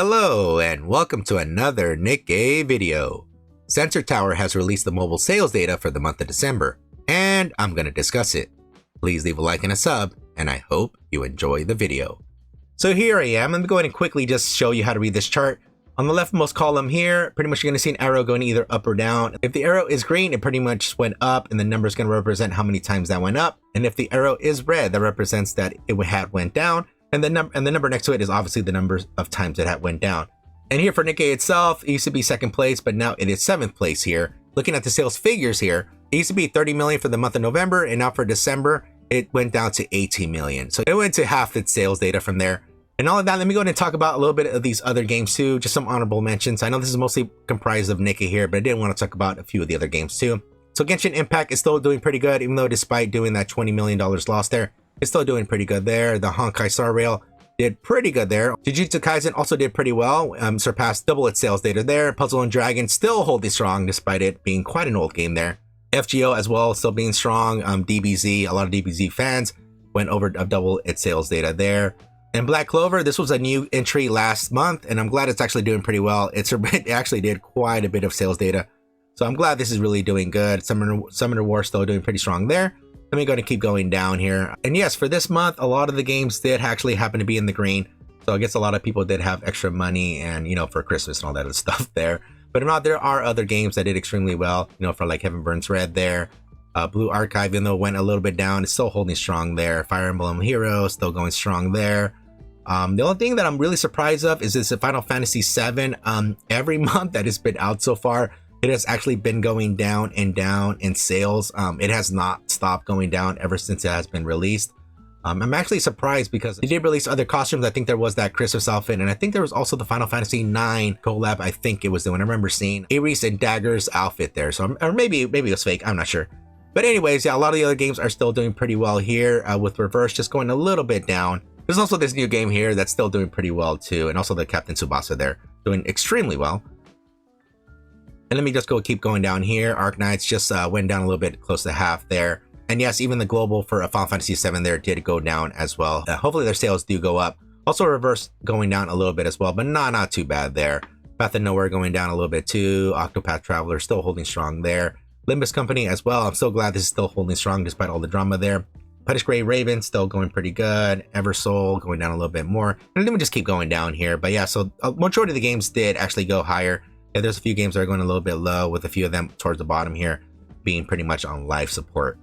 Hello and welcome to another Nikke video. Sensor Tower has released the mobile sales data for the month of December, and I'm going to discuss it. Please leave a like and a sub, and I hope you enjoy the video. So here I am. I'm going to quickly just show you how to read this chart. On the leftmost column here, pretty much you're going to see an arrow going either up or down. If the arrow is green, it pretty much went up, and the number is going to represent how many times that went up. And if the arrow is red, that represents that it went down. And the number next to it is obviously the number of times it went down. And here for Nikke itself, it used to be second place, but now it is 7th place here. Looking at the sales figures here, it used to be 30 million for the month of November, and now for December, it went down to 18 million. So it went to half its sales data from there. And all of that, let me go ahead and talk about a little bit of these other games too, just some honorable mentions. I know this is mostly comprised of Nikke here, but I did want to talk about a few of the other games too. So Genshin Impact is still doing pretty good, even though despite doing that $20 million loss there, it's still doing pretty good there. The Honkai Star Rail did pretty good there. Jujutsu Kaisen also did pretty well, surpassed double its sales data there. Puzzle and Dragon still holding strong despite it being quite an old game there. FGO as well, still being strong. DBZ, a lot of DBZ fans went over double its sales data there. And Black Clover, this was a new entry last month, and I'm glad it's actually doing pretty well. It actually did quite a bit of sales data, so I'm glad this is really doing good. Summoner War still doing pretty strong there. Let me go and keep going down here. And yes, for this month, a lot of the games did actually happen to be in the green. So I guess a lot of people did have extra money and, for Christmas and all that other stuff there. But if not, there are other games that did extremely well, for like Heaven Burns Red there. Blue Archive, even though it went a little bit down, it's still holding strong there. Fire Emblem Heroes still going strong there. The only thing that I'm really surprised of is this Final Fantasy VII. Every month that it's been out so far, it has actually been going down and down in sales. It has not stopped going down ever since it has been released. I'm actually surprised because they did release other costumes. I think there was that Christmas outfit, and I think there was also the Final Fantasy IX collab. I think it was the one I remember seeing Ares and Dagger's outfit there. So, or maybe it was fake. I'm not sure. But anyways, yeah, a lot of the other games are still doing pretty well here. With Reverse just going a little bit down. There's also this new game here that's still doing pretty well too, and also the Captain Tsubasa there doing extremely well. And let me just keep going down here. Arknights just went down a little bit, close to half there. And yes, even the global for Final Fantasy VII there did go down as well. Hopefully their sales do go up. Also Reverse going down a little bit as well, but not too bad there. Path of Nowhere going down a little bit too. Octopath Traveler still holding strong there. Limbus Company as well. I'm so glad this is still holding strong despite all the drama there. Punish Gray Raven still going pretty good. Eversoul going down a little bit more. And let me just keep going down here. But yeah, so a majority of the games did actually go higher. Yeah, there's a few games that are going a little bit low, with a few of them towards the bottom here being pretty much on life support.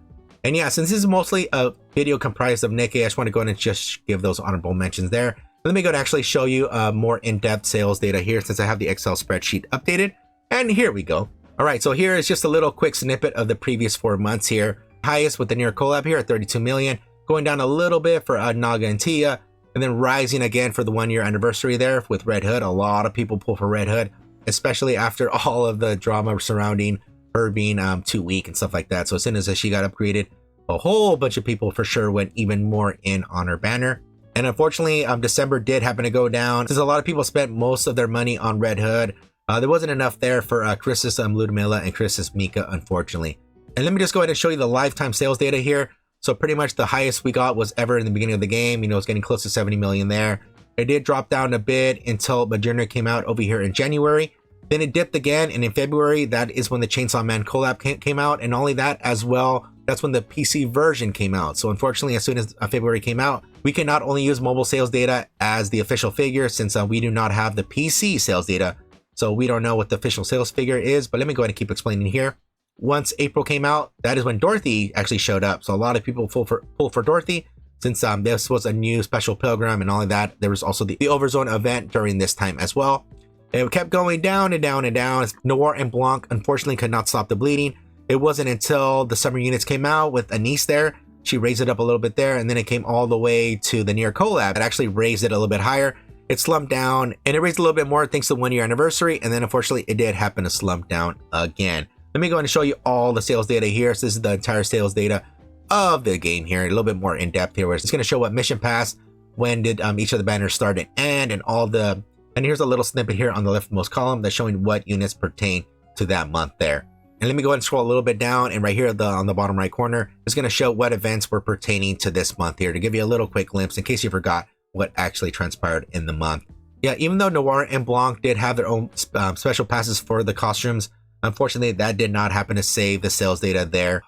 And yeah, since this is mostly a video comprised of Nikke, I just want to go ahead and just give those honorable mentions there. Let me go and actually show you more in-depth sales data here, since I have the Excel spreadsheet updated. And here we go. All right, so here is just a little quick snippet of the previous 4 months here. Highest with the Nier collab here at 32 million, going down a little bit for Naga and Tia, and then rising again for the 1-year anniversary there with Red Hood. A lot of people pull for Red Hood, especially after all of the drama surrounding her being too weak and stuff like that. So as soon as she got upgraded, a whole bunch of people for sure went even more in on her banner. And unfortunately, December did happen to go down, since a lot of people spent most of their money on Red Hood. There wasn't enough there for Chris's Ludmilla and Chris's Mica, unfortunately. And let me just go ahead and show you the lifetime sales data here. So pretty much the highest we got was ever in the beginning of the game. It's getting close to 70 million there. It did drop down a bit until Moderna came out over here in January. Then it dipped again, and in February, that is when the Chainsaw Man collab came out. And only that as well, that's when the PC version came out. So unfortunately, as soon as February came out, we can not only use mobile sales data as the official figure, since we do not have the PC sales data. So we don't know what the official sales figure is, but let me go ahead and keep explaining here. Once April came out, that is when Dorothy actually showed up. So a lot of people pulled for Dorothy, since this was a new special pilgrim and all of that. There was also the Overzone event during this time as well. It kept going down and down and down. Noir and Blanc unfortunately could not stop the bleeding. It wasn't until the summer units came out with Anise there. She raised it up a little bit there, and then it came all the way to the Nier collab. It actually raised it a little bit higher. It slumped down, and it raised a little bit more thanks to the 1-year anniversary, and then unfortunately it did happen to slump down again. Let me go ahead and show you all the sales data here. So this is the entire sales data of the game here, a little bit more in depth here, where it's going to show what mission pass, when did each of the banners start and end, and all the. And here's a little snippet here on the leftmost column that's showing what units pertain to that month there. And let me go ahead and scroll a little bit down, and right here on the bottom right corner, it's going to show what events were pertaining to this month here, to give you a little quick glimpse in case you forgot what actually transpired in the month. Yeah, even though Noir and Blanc did have their own special passes for the costumes, unfortunately that did not happen to save the sales data there.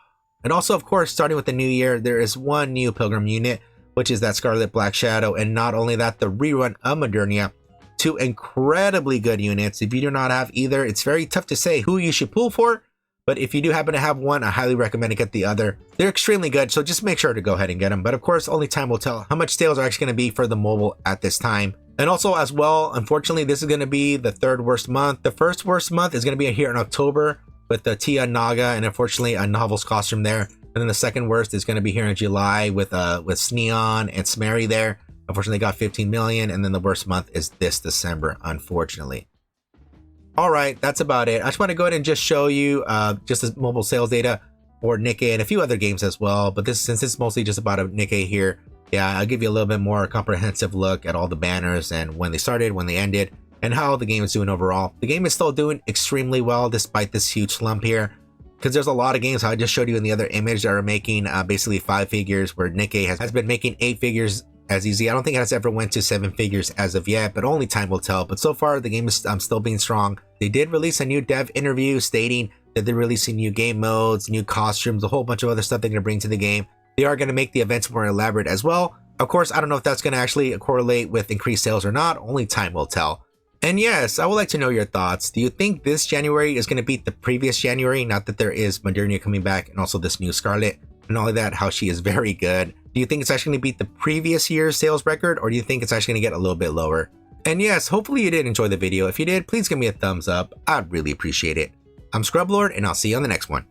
And also, of course, starting with the new year, there is one new Pilgrim unit, which is that Scarlet Black Shadow, and not only that, the rerun of Modernia. Two incredibly good units. If you do not have either, it's very tough to say who you should pull for, but if you do happen to have one, I highly recommend to get the other. They're extremely good, so just make sure to go ahead and get them. But of course, only time will tell how much sales are actually going to be for the mobile at this time. And also as well, unfortunately, this is going to be the third worst month. The first worst month is going to be here in October with the Tia Naga and unfortunately a Novel's costume there. And then the second worst is going to be here in July with Sneon and Smary there. Unfortunately, got 15 million. And then the worst month is this December, unfortunately. All right, that's about it. I just want to go ahead and just show you just the mobile sales data for Nikke and a few other games as well. But since it's mostly just about a Nikke here, yeah, I'll give you a little bit more comprehensive look at all the banners and when they started, when they ended, and how the game is doing overall. The game is still doing extremely well despite this huge slump here, because there's a lot of games I just showed you in the other image that are making basically 5 figures, where Nikke has been making 8 figures as easy. I don't think it has ever went to 7 figures as of yet, but only time will tell. But so far, the game is still being strong. They did release a new dev interview stating that they're releasing new game modes, new costumes, a whole bunch of other stuff they're going to bring to the game. They are going to make the events more elaborate as well. Of course, I don't know if that's going to actually correlate with increased sales or not. Only time will tell. And yes, I would like to know your thoughts. Do you think this January is going to beat the previous January? Not that there is Modernia coming back and also this new Scarlet. And all of that, how she is very good. Do you think it's actually going to beat the previous year's sales record? Or do you think it's actually going to get a little bit lower? And yes, hopefully you did enjoy the video. If you did, please give me a thumbs up. I'd really appreciate it. I'm Scrublord, and I'll see you on the next one.